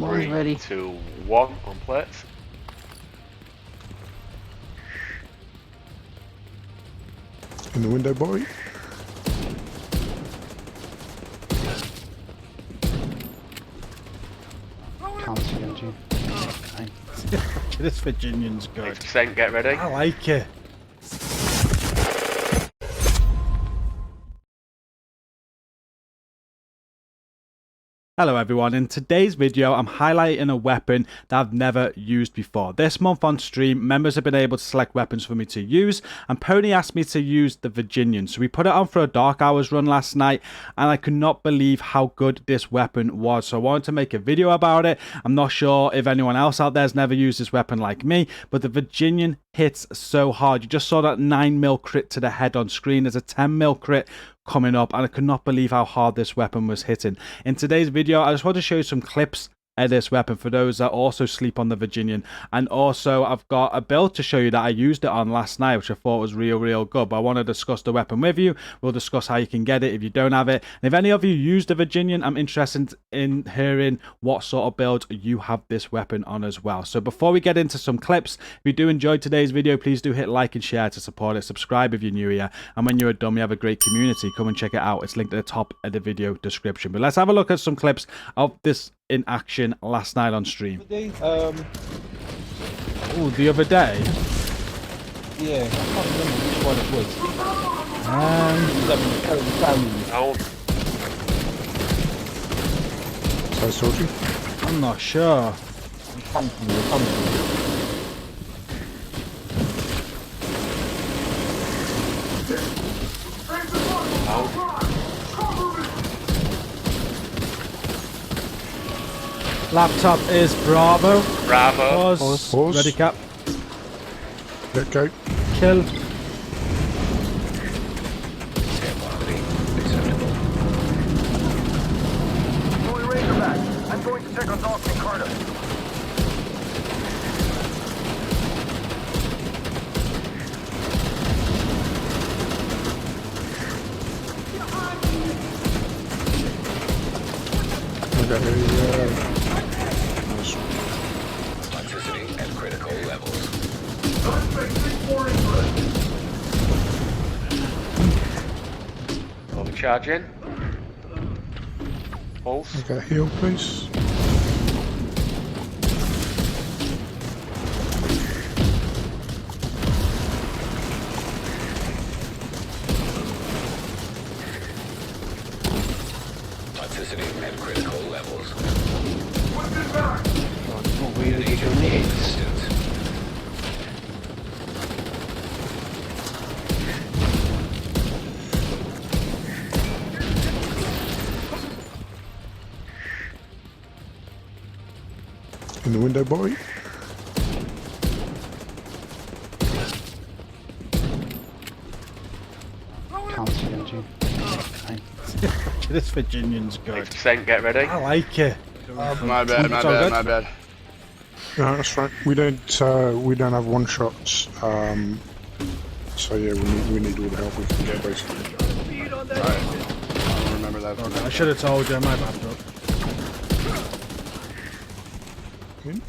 One's ready. 3, 2, 1 on plates. In the window, boy. Can't see him, Jim. Okay. This Virginian's good. 6%, get ready. I like it. Hello everyone, in today's video I'm highlighting a weapon that I've never used before. This month on stream, members have been able to select weapons for me to use, and Pony asked me to use the Virginian. So we put it on for a Dark Hours run last night, and I could not believe how good this weapon was. So I wanted to make a video about it. I'm not sure if anyone else out there has never used this weapon like me, but the Virginian hits so hard. You just saw that 9mm crit to the head on screen. There's a 10mm crit coming up, and I could not believe how hard this weapon was hitting. In today's video, I just want to show you some clips of this weapon for those that also sleep on the Virginian, and also I've got a build to show you that I used it on last night, which I thought was real good. But I want to discuss the weapon with you. We'll discuss how you can get it if you don't have it, and if any of you use the Virginian, I'm interested in hearing what sort of build you have this weapon on as well. So before we get into some clips, if you do enjoy today's video, please do hit like and share to support it. Subscribe if you're new here, and when you're done, we have a great community. Come and check it out. It's linked at the top of the video description. But let's have a look at some clips of this in action last night on stream. Oh, The other day? yeah, I can't remember which one it was. Oh, So I told you. I'm not sure. Laptop is Bravo. Bravo. Pause. Ready, cap. Let go. Kill. I'm going to check on Dawson and Carter. Okay, nice. Toxicity at critical levels. Overcharging. Pulse. Okay, heal, please. Toxicity at critical levels. What were you doing? Resistance. In the window, boy. Can't see him, Jim. Okay. This Virginian's good. 6%, get ready. I like it. My bad, It's all good. my bad. No, that's right. We don't have one shots. So yeah, we need all the help we can get, basically. Alright. I don't remember that. I should have told you, my bad, bro. In.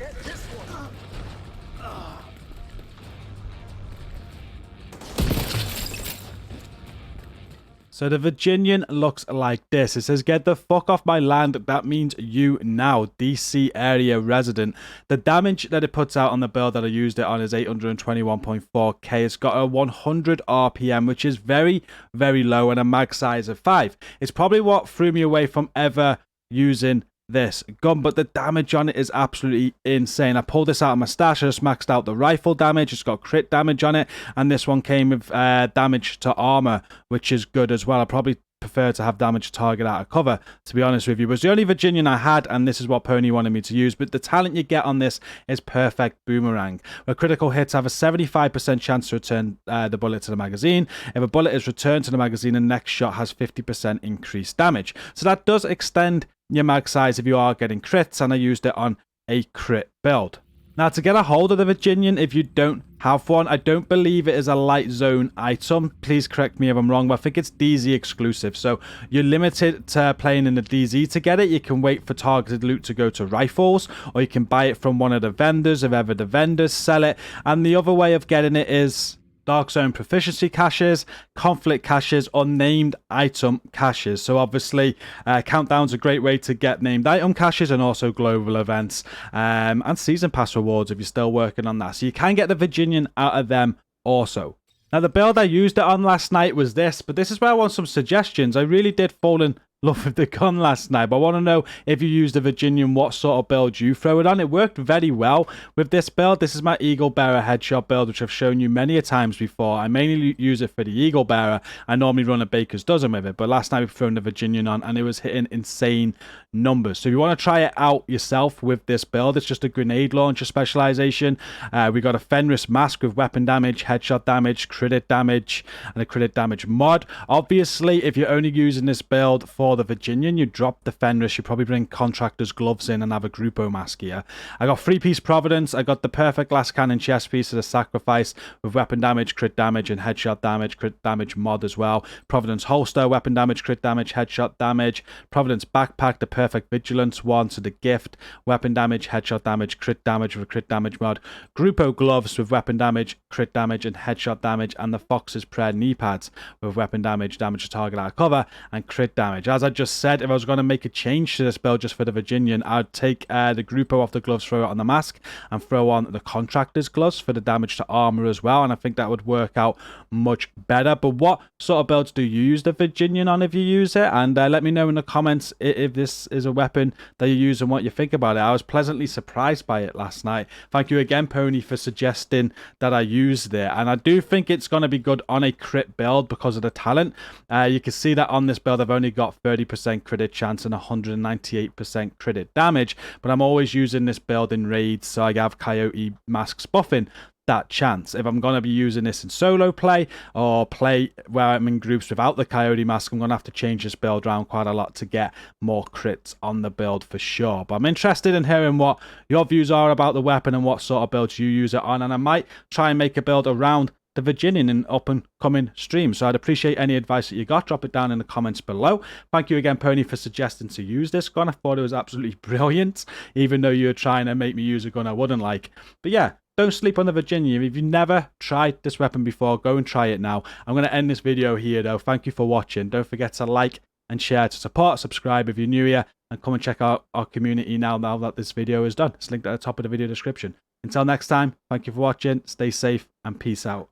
So the Virginian looks like this. It says, "Get the fuck off my land. That means you now, DC area resident." The damage that it puts out on the build that I used it on is 821.4k. It's got a 100 RPM, which is very low, and a mag size of 5. It's probably what threw me away from ever using this gun, but the damage on it is absolutely insane. I pulled this out of my stash. I just maxed out the rifle damage. It's got crit damage on it, and this one came with damage to armor, which is good as well. I probably prefer to have damage to target out of cover, to be honest with you. It was the only Virginian I had, and this is what Pony wanted me to use. But the talent you get on this is perfect boomerang, where critical hits have a 75% chance to return the bullet to the magazine. If a bullet is returned to the magazine, the next shot has 50% increased damage. So that does extend your mag size if you are getting crits, and I used it on a crit build. Now, to get a hold of the Virginian, if you don't have one. I don't believe it is a light zone item. Please correct me if I'm wrong, but I think it's DZ exclusive. So you're limited to playing in the DZ to get it. You can wait for targeted loot to go to rifles, or you can buy it from one of the vendors if ever the vendors sell it. And the other way of getting it is Dark Zone proficiency caches, conflict caches, or named item caches. So obviously, Countdown's a great way to get named item caches, and also global events and season pass rewards if you're still working on that. So you can get the Virginian out of them also. Now, the build I used it on last night was this, but this is where I want some suggestions. I really did fall in love with the gun last night, but I want to know if you used the Virginian, what sort of build you throw it on. It worked very well with this build. This is my Eagle Bearer headshot build, which I've shown you many a times before. I mainly use it for the Eagle Bearer. I normally run a Baker's Dozen with it, but last night we've thrown the Virginian on and it was hitting insane numbers. So if you want to try it out yourself with this build, it's just a grenade launcher specialization. We got a Fenris mask with weapon damage, headshot damage, crit damage, and a crit damage mod. Obviously, if you're only using this build for the Virginian, you drop the Fenris, you probably bring Contractor's gloves in and have a Grupo mask here. I got 3-piece Providence, I got the perfect glass cannon chest piece as a sacrifice with weapon damage, crit damage, and headshot damage, crit damage mod as well. Providence holster, weapon damage, crit damage, headshot damage. Providence backpack, the perfect vigilance one, so the gift, weapon damage, headshot damage, crit damage with a crit damage mod. Grupo gloves with weapon damage, crit damage, and headshot damage, and the Fox's prayer knee pads with weapon damage, damage to target out of cover, and crit damage. As I just said, if I was going to make a change to this build just for the Virginian, I'd take the Grupo off the gloves, throw it on the mask, and throw on the Contractor's gloves for the damage to armor as well, and I think that would work out much better. But what sort of builds do you use the Virginian on if you use it? And let me know in the comments if this is a weapon that you use and what you think about it. I was pleasantly surprised by it last night. Thank you again, Pony, for suggesting that I use it, and I do think it's going to be good on a crit build because of the talent. You can see that on this build I've only got 30% crit chance and 198% crit damage, but I'm always using this build in raids, so I have Coyote masks buffing that chance. If I'm going to be using this in solo play or play where I'm in groups without the Coyote mask, I'm going to have to change this build around quite a lot to get more crits on the build for sure. But I'm interested in hearing what your views are about the weapon and what sort of builds you use it on, and I might try and make a build around the Virginian in up and coming streams. So I'd appreciate any advice that you got. Drop it down in the comments below. Thank you again, Pony, for suggesting to use this gun. I thought it was absolutely brilliant, even though you were trying to make me use a gun I wouldn't like. But yeah, don't sleep on the Virginian. If you've never tried this weapon before, go and try it now. I'm going to end this video here though. Thank you for watching. Don't forget to like and share to support, subscribe if you're new here, and come and check out our community now that this video is done. It's linked at the top of the video description. Until next time, thank you for watching, stay safe, and peace out.